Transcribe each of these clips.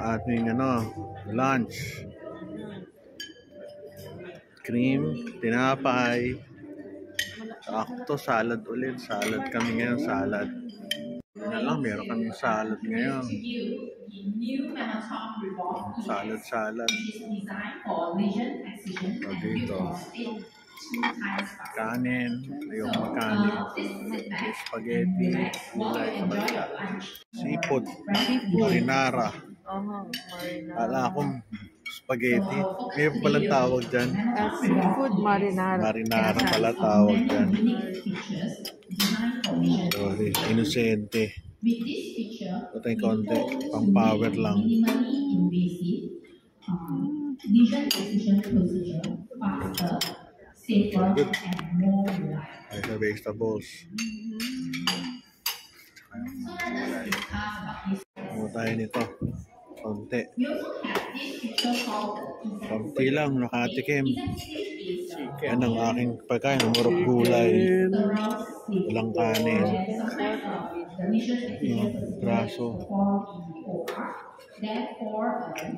Ating lunch. Cream, tinapay. Ako to, salad ulit. Salad kami ngayon, salad. Yan lang, meron kami salad ngayon. Salad. So dito, kanin, ayaw makanin. Spaghetti, gulay sa balita. Seafood, marinara. Kala akong spaghetti. May palang tawag dyan. Seafood marinara. Marinara pala tawag dyan. Sorry, inosente. Ito tayong konti. Pang power lang. Good. Ay, sa vegetables. Ano tayo nito? Konti. Konti lang, nakatikim. Yan ang aking pagkain. Murok gulay. Walang kanin. Braso.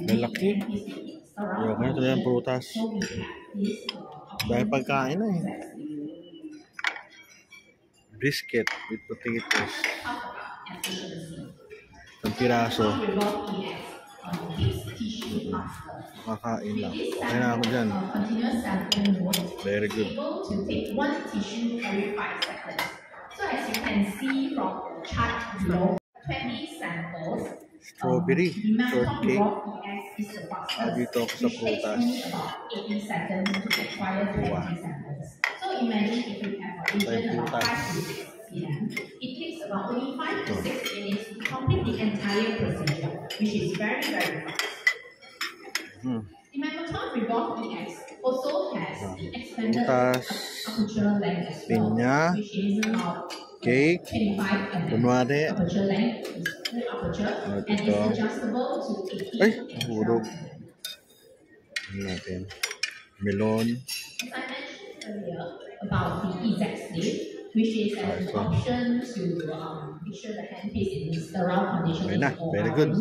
Lalaki. Ayoko na ito yung prutas. Dahil pagkain na eh. Brisket with potatoes. Ang piraso. Makakain lang. Okay na ako dyan. Very good. Strawberry shortcake. Dito ako sa prutas. Wow. Tayo prutas. It takes about only 5 to 6 minutes to complete the entire procedure, which is very, very fast. The Mammotron Revolve EX also has the extended aperture length as well, which is about cake, 25 kunwari. aperture length, aperture, and is adjustable to 18 ay, hurog. Ano natin? Melon. As I mentioned earlier about the exact slave, which is an option to make sure the handpiece is in sterile condition. Okay na, very good.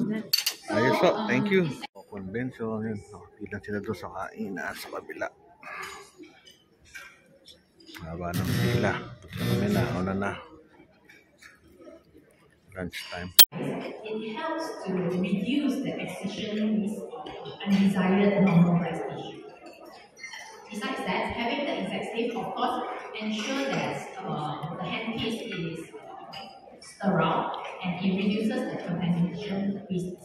Ayos po, thank you. Convention, yun. Nakapila sila doon sa kain sa kabila. Haba ng pila. Kami na, una na. Lunch time. It helps to reduce the excision risk of undesired normal breast tissue. Besides that, having the exact slave, of course, ensure that the handpiece is sterile and it reduces the contamination risk.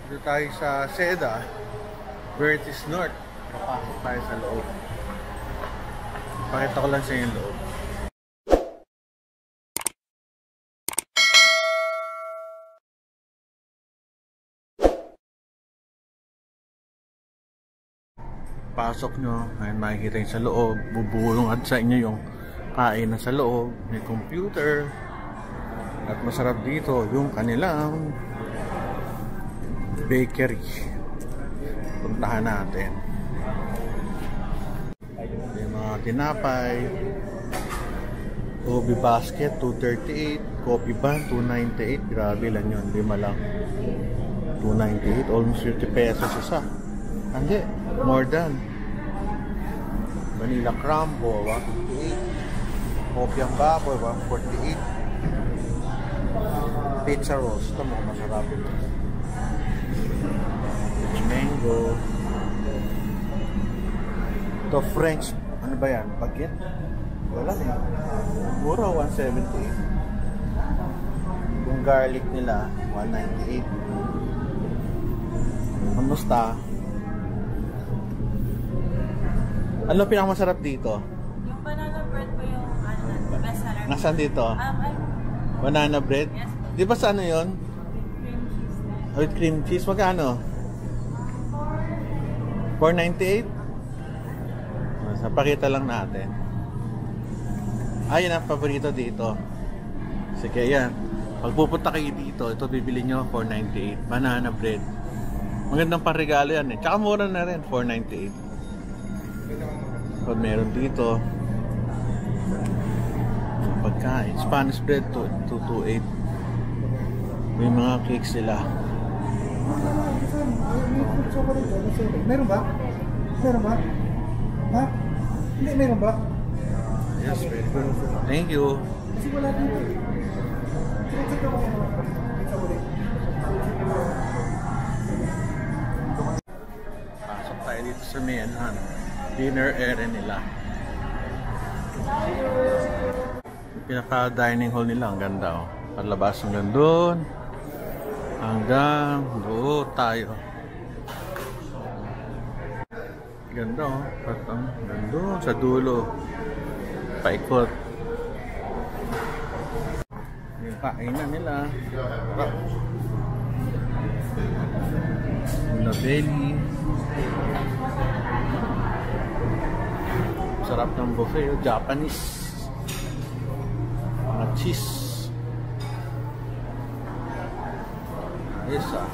Dito tayo sa Seda, Vertis North. Papasok tayo sa loob. Pakita ko lang sa yung loob. Pasok nyo, ayun, makikita yung sa loob, bubulong at sa inyo yung kain na sa loob, may computer, at masarap dito yung kanilang bakery. Puntahan natin. Yung mga tinapay, Kobe basket, 238, coffee ban, 298, grabe lang yun, lima lang. 298, almost 50 pesos isa. Hindi, more than. Vanilla crumble, 158. Coffee ang baboy, 148. Pizza rolls, ito mo, masarap. Mango. Ito French, ano ba yan? Baguette? Wala eh. Mura, 178. Yung garlic nila, 198. Kamusta? Ano pinakamasarap dito? Yung banana bread po yung best seller. Nasaan dito? Banana bread? Yes. Di ba sa ano yun? With cream cheese. With cream cheese, magkano? 498? Napakita lang natin. Ayun ang paborito dito. Sige, yan. Pag pupunta kayo dito, ito bibili nyo 498. Banana bread. Magandang parigalo yan eh. Tsaka mura na rin, 498. Pag meron dito, pagkain, Spanish bread, 228. May mga cakes sila. Meron ba? Meron ba? Ha? Hindi, meron ba? Yes, thank you. Kasi wala dito eh. Check ako muna. Pasok tayo dito sa Mianhan. Dinner area nila. Pinaka-dining hall nila, ang ganda oh. Palabas hanggang doon. Hanggang doon tayo. Ganda oh. Hanggang doon sa dulo. Paikot. Yung kainan nila. Una belly. Sarap ng buffet, Japanese. Mga cheese. Ayos ah.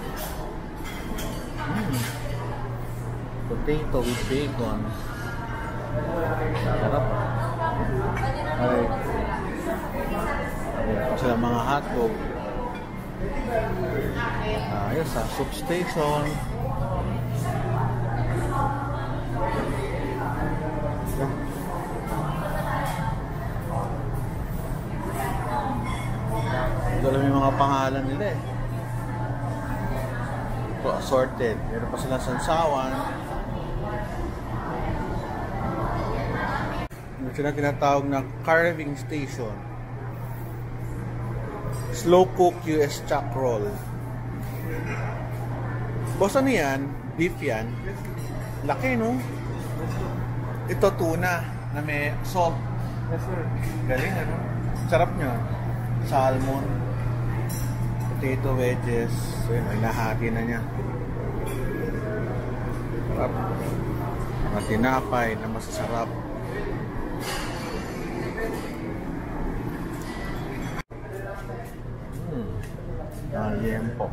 Potato with bacon. Sarap. Ay. Ayos sila mga hotdog. Ayos ah, soup station. Alam yung mga pangalan nila eh. Ito, assorted. Meron pa silang sansawan. Meron sila tinatawag na carving station. Slow cook US chuck roll. Boss, ano yan? Beef yan? Laki no? Ito tuna na may salt. Yes sir. Galing ano? Sarap nyo. Salmon. Potato wedges. So yun, ay nahati na niya. Sarap. Mga tinapay na masasarap. Yempo.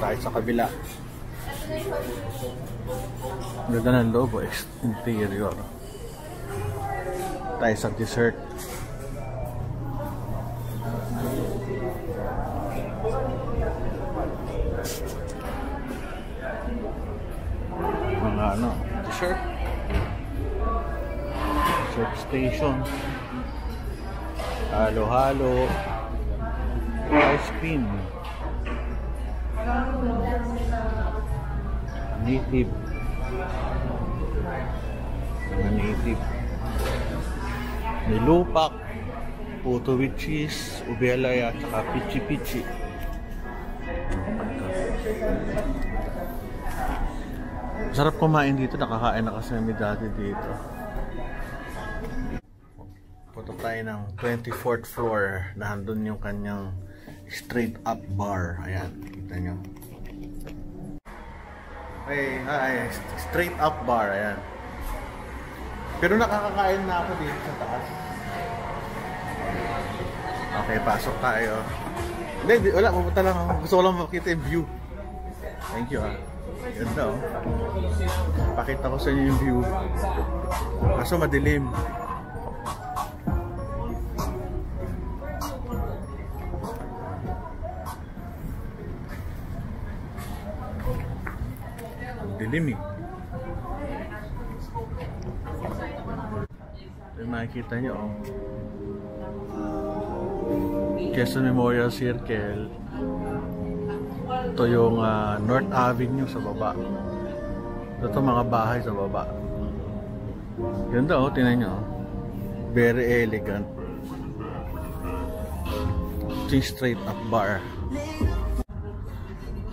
Tayo sa kabila. Ganda ng logo, interior. Tayo sa dessert. Mga ano, dessert. Dessert station. Halo-halo. Ice cream. Native. Mga native. Nilupak. Puto with cheese. Ubelay at saka pichi-pichi. Sarap kumain dito. Nakakain na kasi kami dati dito. Punta tayo ng 24th floor. Nandun yung kanyang straight up bar. Ayan, kita nyo. Hey, hi, straight up bar. Ayan. Pero nakakakain na ako dito sa taas. Okay, pasok tayo. Hindi, wala, pupunta lang ako. Gusto ko lang makita yung view. Thank you ah. Ganda oh. Pakita ko sa inyo yung view. Kaso madilim. Dilim eh. Ito yung makikita nyo oh. Quezon Memorial Circle. Ito yung North Avenue sa baba. Ito mga bahay sa baba. Ganda oh, tingnan nyo oh. Very elegant. Ito yung straight up bar.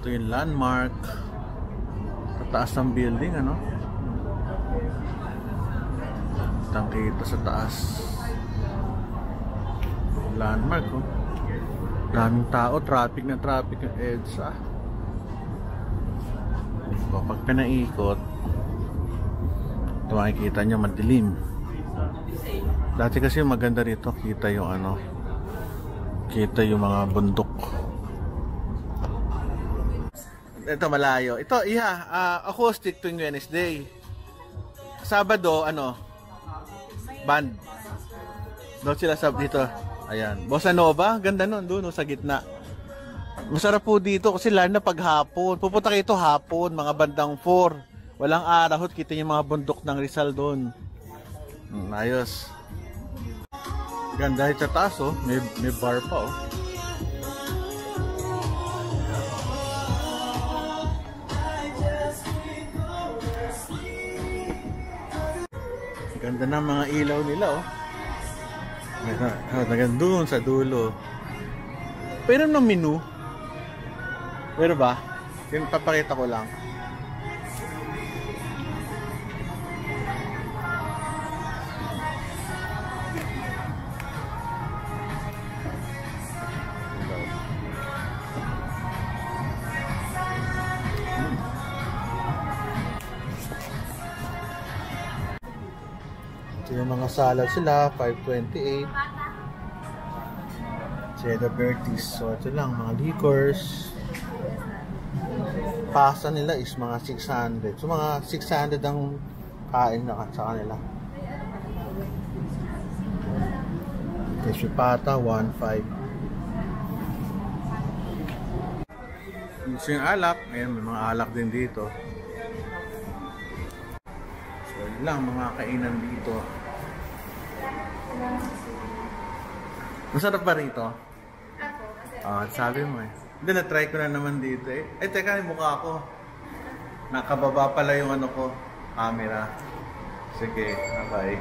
Ito yung landmark. Taas ng building, ano? Tangkita sa taas. Landmark, oh. Daming tao, traffic na traffic yung EDSA. Pag pinaikot, ito makikita nyo, madilim. Dati kasi maganda rito, kita yung ano, kita yung mga bundok. Ito malayo. Ito, acoustic tuwing Wednesday. Sabado, band. Doon sila dito. Ayan. Bossa Nova, ganda nun, doon sa gitna. Masarap po dito kasi lalo na paghapon. Pupunta kayo ito hapon, mga bandang 4. Walang araw, kita yung mga bundok ng Rizal doon. Ayos. Ganda ito sa taas, oh. May bar pa, oh. Ganda ng mga ilaw nila, oh. Naganda doon sa dulo. Pero ng menu. Pero ba? Yung papakita ko lang. Ito yung mga salad sila, 528. Cheddar Bertis. So ito lang, mga liquors. Pasta nila is mga 600. So mga 600 ang kain na sa kanila. Tissue pata, 1.5. Ito yung alak. Ayan, may mga alak din dito. So yun lang, mga kainan dito. Masarap ba rito? Sabi mo eh. Hindi, na-try ko na naman dito eh. Ay, teka, yung mukha ko. Nakababa pala yung camera. Sige, bye.